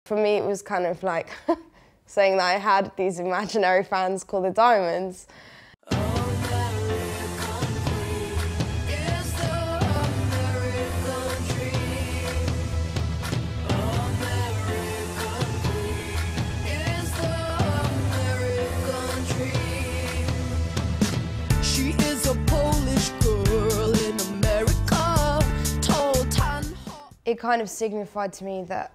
For me, it was kind of like saying that I had these imaginary fans called the Diamonds. It kind of signified to me that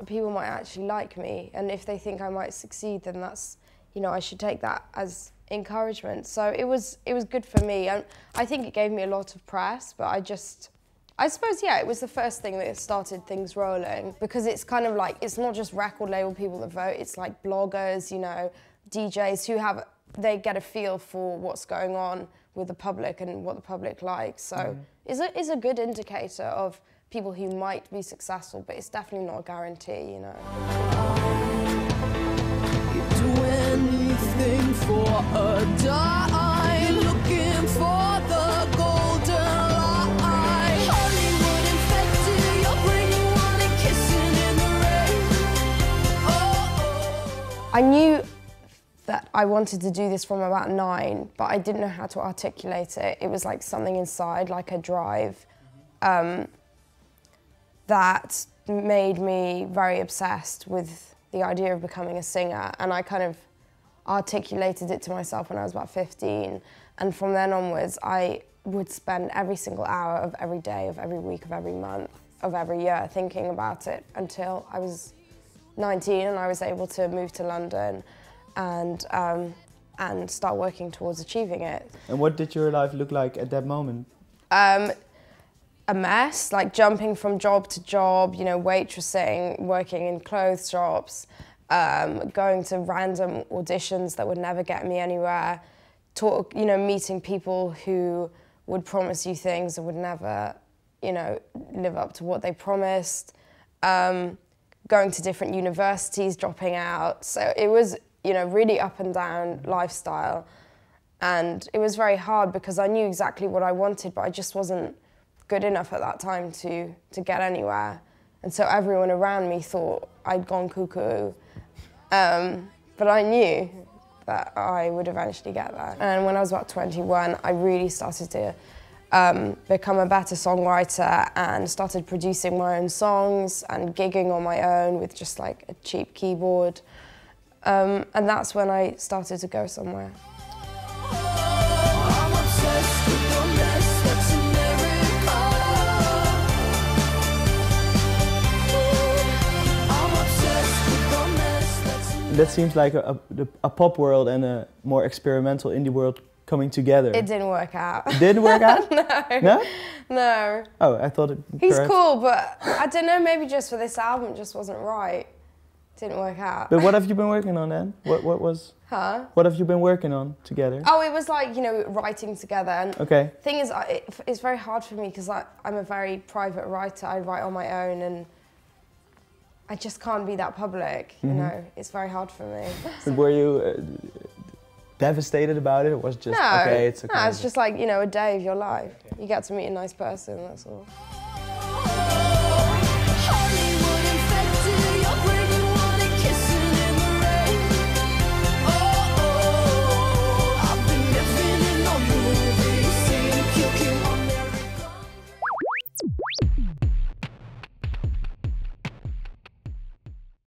people might actually like me, and if they think I might succeed, then that's, you know, I should take that as encouragement. So it was good for me, and I think it gave me a lot of press, but I suppose, yeah, it was the first thing that started things rolling, because it's kind of like, it's not just record label people that vote, it's like bloggers, you know, DJs who they get a feel for what's going on with the public and what the public likes. So it's a good indicator of people who might be successful, but it's definitely not a guarantee, you know. You'd do anything for a dime, looking for the golden line. Hollywood infected, your brain, you want it kissing in the rain. Oh. I knew that I wanted to do this from about 9, but I didn't know how to articulate it. It was like something inside, like a drive. That made me very obsessed with the idea of becoming a singer, and I kind of articulated it to myself when I was about 15, and from then onwards I would spend every single hour of every day, of every week, of every month, of every year thinking about it until I was 19 and I was able to move to London and start working towards achieving it. And what did your life look like at that moment? A mess, like jumping from job to job, you know, waitressing, working in clothes shops, going to random auditions that would never get me anywhere, you know, meeting people who would promise you things and would never, you know, live up to what they promised, going to different universities, dropping out. So it was, you know, really up and down lifestyle. And it was very hard because I knew exactly what I wanted, but I just wasn't good enough at that time to get anywhere. And so everyone around me thought I'd gone cuckoo. But I knew that I would eventually get there. And when I was about 21, I really started to become a better songwriter and started producing my own songs and gigging on my own with just like a cheap keyboard. And that's when I started to go somewhere. That seems like a pop world and a more experimental indie world coming together. It didn't work out. It didn't work out? No. No? No. Oh, I thought it... He's cool, but I don't know, maybe just for this album it just wasn't right. Didn't work out. But what have you been working on then? What was... Huh? What have you been working on together? Oh, it was like, you know, writing together. And okay. Thing is, it's very hard for me because I'm a very private writer. I write on my own and I just can't be that public, you know. It's very hard for me. But were you devastated about it? Or was it just, no, okay, it's okay? No, it's just like, you know, a day of your life. You get to meet a nice person, that's all.